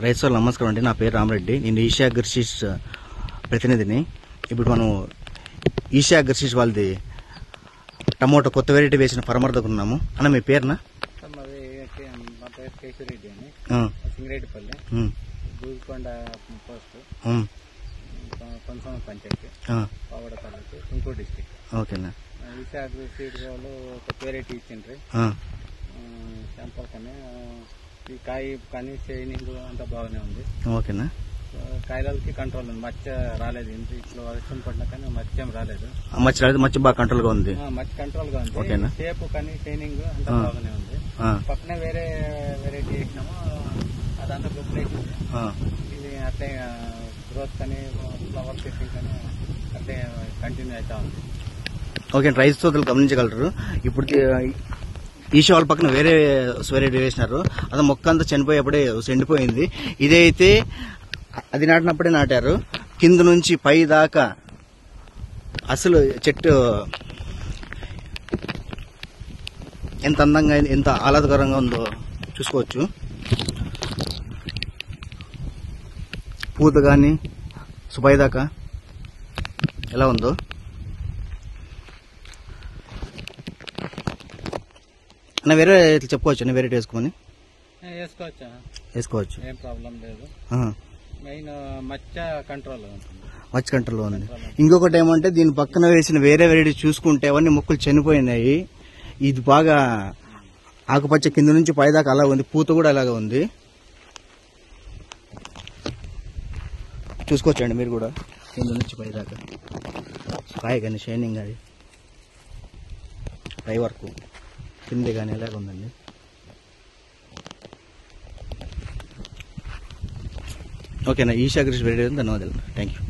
రైతు సోదరులకు నమస్కారం అండి. నా పేరు రామరెడ్డి. నేను ఈషా అగ్రిసీడ్స్ ప్రతినిధిని. ఇప్పుడు మనం ఈషా అగ్రిసీడ్స్ వాళ్ళది టమోటో కొత్త వెరైటీ వేసిన ఫార్మర్ దగ్గర ఉన్నాము. అన్న మీ పేరునా? మా పేరు కేశవరెడ్డి అని, సింగరెడ్డిపల్లి, దూదుకొండ పోస్ట్, కొంచెం పంచాయతీ, పావడ తాలూకు, తుంగూరు డిస్టిక్. ఓకేనా. ఈషా అగ్రిసీడ్స్ వాళ్ళు కొత్త వెరైటీ ఇచ్చిండ్రి. శాంపుల్ కానీ ఈ కాయ కానీ షైనింగ్ అంతా బాగానే ఉంది. ఓకేనా. కాయలకి కంట్రోల్ ఉంది, మచ్చ రాలేదు. ఇప్పుడు వర్షం పడినా కానీ మచ్చ ఏం రాలేదు. మచ్చ బాగా కంట్రోల్ గా ఉంది. మచ్చ కంట్రోల్ గా ఉంది. షేప్ కానీ షైనింగ్ అంతా బాగానే ఉంది. పక్కనే వేరే వెరైటీ వేసినాము, అదంతా గుర్తు. ఇది అట్లే గ్రోత్ కానీ ఫ్లవర్ సెట్టింగ్ కానీ అట్లే కంటిన్యూ అవుతా ఉంది. ఓకే, రైతు సోదరులు గమనించగలరు. ఇప్పుడు ఈషా వాళ్ళ పక్కన వేరే వెరైటీ వేసినారు, అది మొక్క అంతా చనిపోయేప్పుడే ఎండిపోయింది. ఇదైతే అది నాటినప్పుడే నాటారు, కింద నుంచి పై దాకా అసలు చెట్టు ఎంత అందంగా ఎంత ఆహ్లాదకరంగా ఉందో చూసుకోవచ్చు. పూత కానీ పై దాకా ఎలా ఉందో అన్న. వేరే చెప్పుకోవచ్చు అన్న, వెరైటీ వేసుకోవచ్చు, ఏం ప్రాబ్లం లేదు. మెయిన్ మచ్చ కంట్రోల్ ఉంది. ఇంకొకటి ఏమంటే దీని పక్కన వేసిన వేరే వెరైటీ చూసుకుంటే అవన్నీ మొక్కలు చనిపోయినాయి. ఇది బాగా ఆకుపచ్చ కింద నుంచి పైదాకా అలా ఉంది, పూత కూడా అలాగే ఉంది. చూసుకోవచ్చండి మీరు కూడా, కింద నుంచి పైదాకా కాయ కానీ షైనింగ్ అది పై వరకు కింద కానీ ఎలాగ ఉందండి. ఓకేనా. ఈషా అగ్రిసీడ్స్ వెరైటీ ధన్యవాదాలు. Thank you.